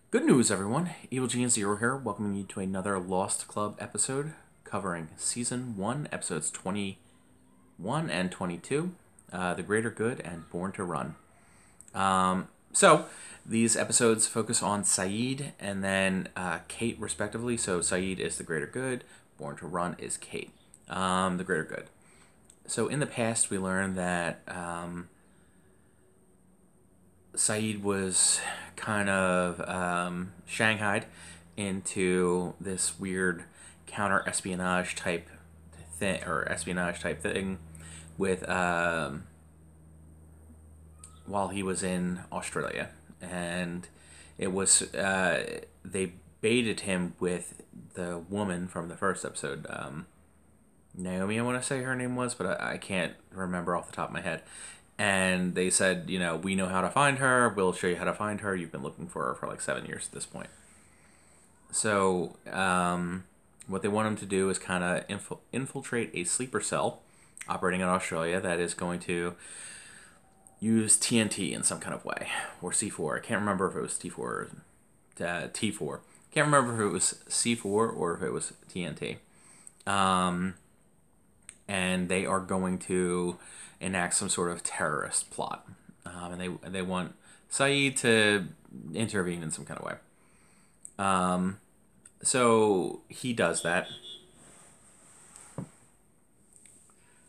Good news, everyone. Evil Genius Zero here, welcoming you to another Lost Club episode covering Season 1, Episodes 21 and 22, The Greater Good and Born to Run. So, these episodes focus on Sayid and then Kate, respectively. So, Sayid is the Greater Good, Born to Run is Kate, the Greater Good. So, in the past, we learned that Sayid was kind of shanghaied into this weird counter espionage type thing with while he was in Australia, and it was they baited him with the woman from the first episode. Naomi, I want to say her name was, but I can't remember off the top of my head. And they said, we know how to find her. We'll show you how to find her. You've been looking for her for like 7 years at this point. So, what they want him to do is kind of infiltrate a sleeper cell operating in Australia that is going to use TNT in some kind of way, or C4. I can't remember if it was T4 or T4. Can't remember if it was C4 or if it was TNT. And they are going to enact some sort of terrorist plot, and they want Sayid to intervene in some kind of way. So he does that.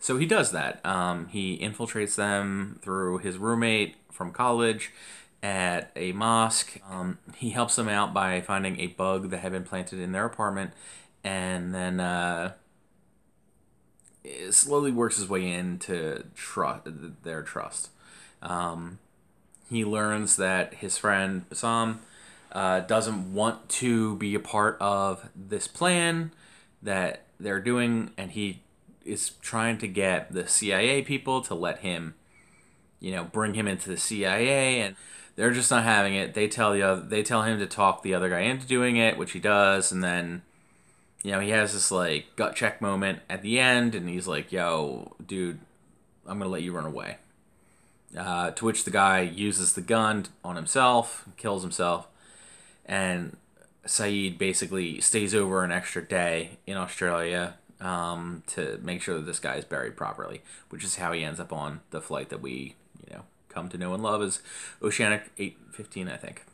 He infiltrates them through his roommate from college at a mosque. He helps them out by finding a bug that had been planted in their apartment, and then it slowly works his way into their trust. He learns that his friend Bassam doesn't want to be a part of this plan that they're doing, and he is trying to get the CIA people to let him, bring him into the CIA, and they're just not having it. They tell him to talk the other guy into doing it, which he does, and then he has this like gut check moment at the end, and he's like, "Yo, dude, I'm gonna let you run away." To which the guy uses the gun on himself, kills himself, and Sayid basically stays over an extra day in Australia to make sure that this guy is buried properly, which is how he ends up on the flight that we, come to know and love as Oceanic 815, I think.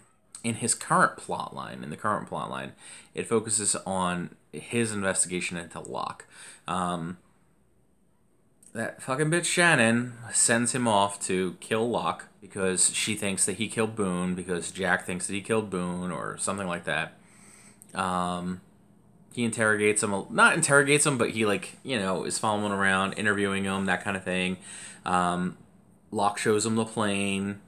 In the current plot line, it focuses on his investigation into Locke. That fucking bitch Shannon sends him off to kill Locke because she thinks that he killed Boone, because Jack thinks that he killed Boone, or something like that. He interrogates him, not interrogates him, but he is following him around, interviewing him, that kind of thing. Locke shows him the plane.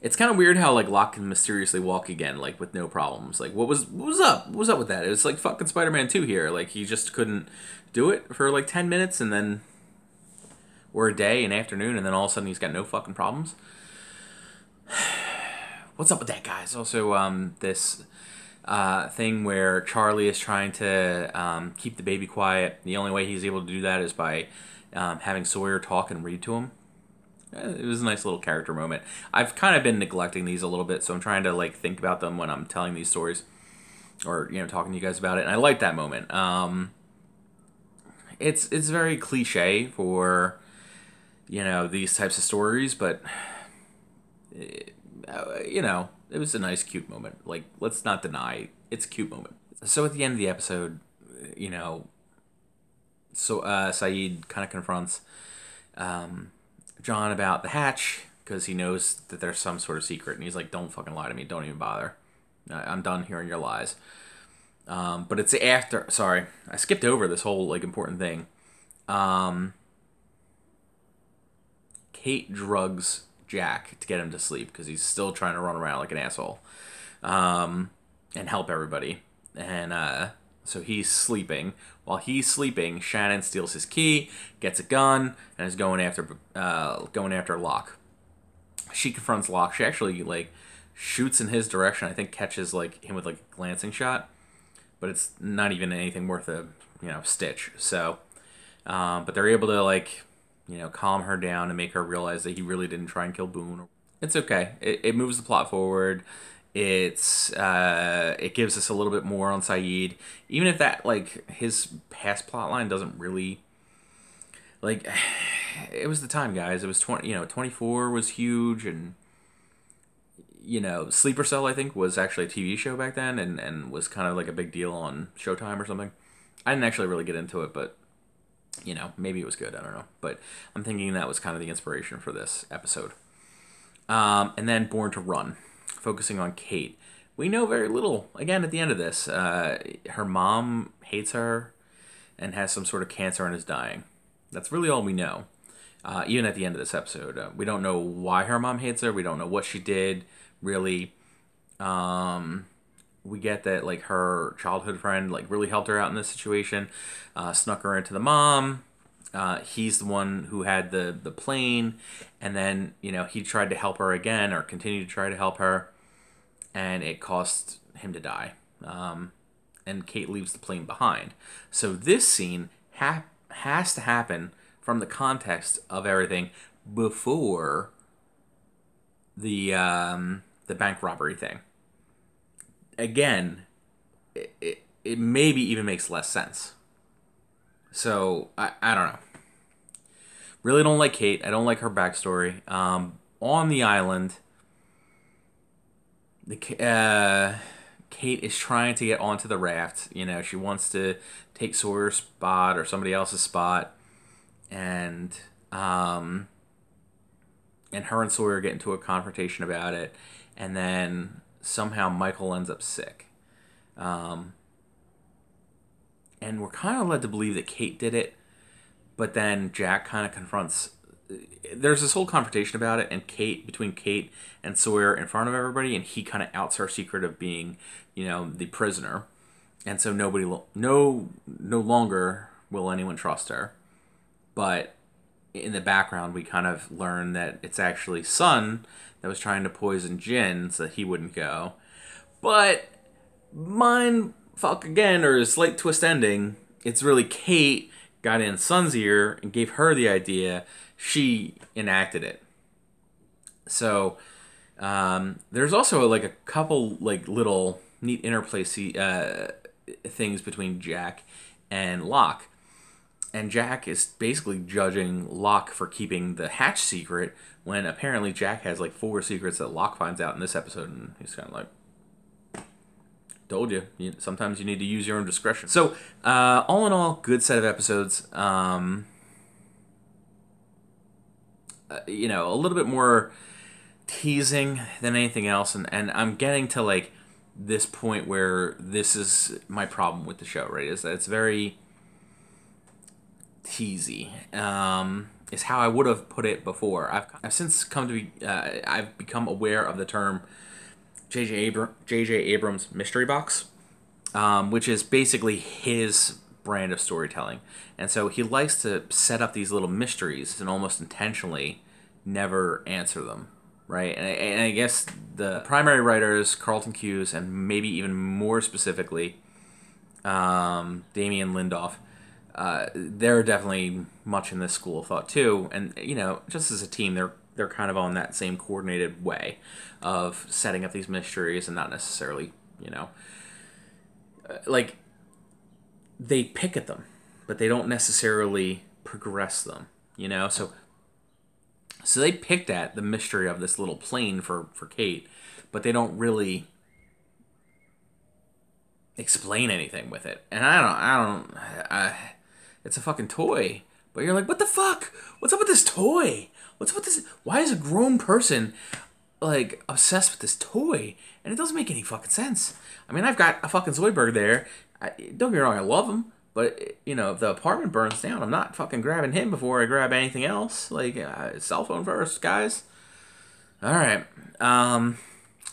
It's kind of weird how Locke can mysteriously walk again, with no problems. What was up? What was up with that? It was like fucking Spider-Man 2 here. He just couldn't do it for 10 minutes, and then or a day, an afternoon, and then all of a sudden he's got no fucking problems. What's up with that, guys? Also, this thing where Charlie is trying to keep the baby quiet. The only way he's able to do that is by having Sawyer talk and read to him. It was a nice little character moment. I've kind of been neglecting these a little bit, so I'm trying to think about them when I'm telling these stories, or talking to you guys about it. And I like that moment. It's very cliche for these types of stories, but it was a nice, cute moment. Let's not deny it's a cute moment. So at the end of the episode, Sayid kind of confronts John about the hatch, because he knows that there's some sort of secret, and he's like, "Don't fucking lie to me. Don't even bother. I'm done hearing your lies." But it's after. Sorry, I skipped over this whole important thing. Kate drugs Jack to get him to sleep because he's still trying to run around like an asshole, and help everybody. And so he's sleeping. While he's sleeping, Shannon steals his key, gets a gun, and is going after Locke. She confronts Locke. She actually shoots in his direction. I think catches him with a glancing shot, but it's not even anything worth a stitch. So, but they're able to calm her down and make her realize that he really didn't try and kill Boone. It's okay. It moves the plot forward. It gives us a little bit more on Saeed, even if that, like, his past plot line doesn't really, like, it was the time, guys. It was 24 was huge, and Sleeper Cell, I think, was actually a TV show back then, and was kind of like a big deal on Showtime or something. I didn't actually really get into it, but maybe it was good. I don't know, but I'm thinking that was kind of the inspiration for this episode. And then Born to Run, focusing on Kate. We know very little. Again, at the end of this, her mom hates her and has some sort of cancer and is dying. That's really all we know. Even at the end of this episode, we don't know why her mom hates her. We don't know what she did, really. We get that, like, her childhood friend, like, really helped her out in this situation, snuck her into the mom. He's the one who had the plane, and then, he tried to help her again, or continued to try to help her, and it cost him to die. And Kate leaves the plane behind. So this scene has to happen from the context of everything before the bank robbery thing. Again, it maybe even makes less sense. So, I don't know. Really don't like Kate. I don't like her backstory. On the island, Kate is trying to get onto the raft. She wants to take Sawyer's spot or somebody else's spot. And her and Sawyer get into a confrontation about it. And then somehow Michael ends up sick. And we're kind of led to believe that Kate did it, but then Jack kind of confronts. There's this whole confrontation about it, and between Kate and Sawyer in front of everybody, and he kind of outs her secret of being, the prisoner, and so no longer will anyone trust her. But in the background, we kind of learn that it's actually Sun that was trying to poison Jin so that he wouldn't go. But mind fuck again, or a slight twist ending, it's really Kate got in Sun's ear and gave her the idea. She enacted it. So there's also like a couple like little neat interplay things between Jack and Locke. And Jack is basically judging Locke for keeping the hatch secret when apparently Jack has like 4 secrets that Locke finds out in this episode, and he's kind of like, told you. Sometimes you need to use your own discretion. So, all in all, good set of episodes. A little bit more teasing than anything else, and I'm getting to like this point where this is my problem with the show, right? Is that it's very teasy. Is how I would have put it before. I've since come to be. I've become aware of the term J.J. Abrams mystery box, which is basically his brand of storytelling. And so he likes to set up these little mysteries and almost intentionally never answer them, right? And I guess the primary writers, Carlton Cuse, and maybe even more specifically, Damien Lindelof, they're definitely much in this school of thought too. And, just as a team, they're kind of on that same coordinated way of setting up these mysteries and not necessarily, like, they pick at them, but they don't necessarily progress them, So they picked at the mystery of this little plane for Kate, but they don't really explain anything with it. And it's a fucking toy. But you're like, what the fuck? What's up with this toy? What's up with this? Why is a grown person, like, obsessed with this toy? And it doesn't make any fucking sense. I mean, I've got a fucking Zoidberg there. Don't get me wrong, I love him. But, if the apartment burns down, I'm not fucking grabbing him before I grab anything else. Like, cell phone first, guys. All right.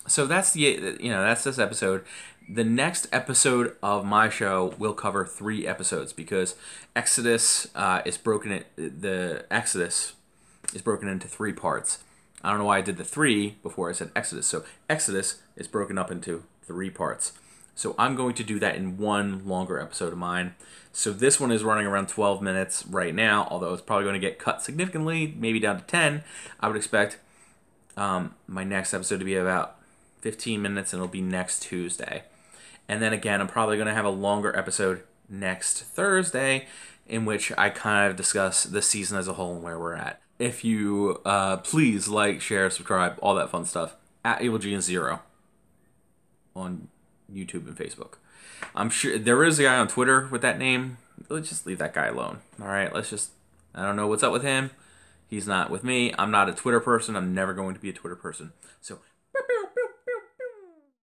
So that's that's this episode. The next episode of my show will cover 3 episodes because Exodus is broken. The Exodus is broken into 3 parts. I don't know why I did the 3 before I said Exodus. So Exodus is broken up into 3 parts. So I'm going to do that in one longer episode of mine. So this one is running around 12 minutes right now, although it's probably going to get cut significantly, maybe down to 10. I would expect my next episode to be about 15 minutes, and it'll be next Tuesday. And then again, I'm probably going to have a longer episode next Thursday in which I kind of discuss the season as a whole and where we're at. If you please like, share, subscribe, all that fun stuff at EvilGenius0 on YouTube and Facebook. I'm sure there is a guy on Twitter with that name. Let's just leave that guy alone. All right, I don't know what's up with him. He's not with me. I'm not a Twitter person. I'm never going to be a Twitter person. So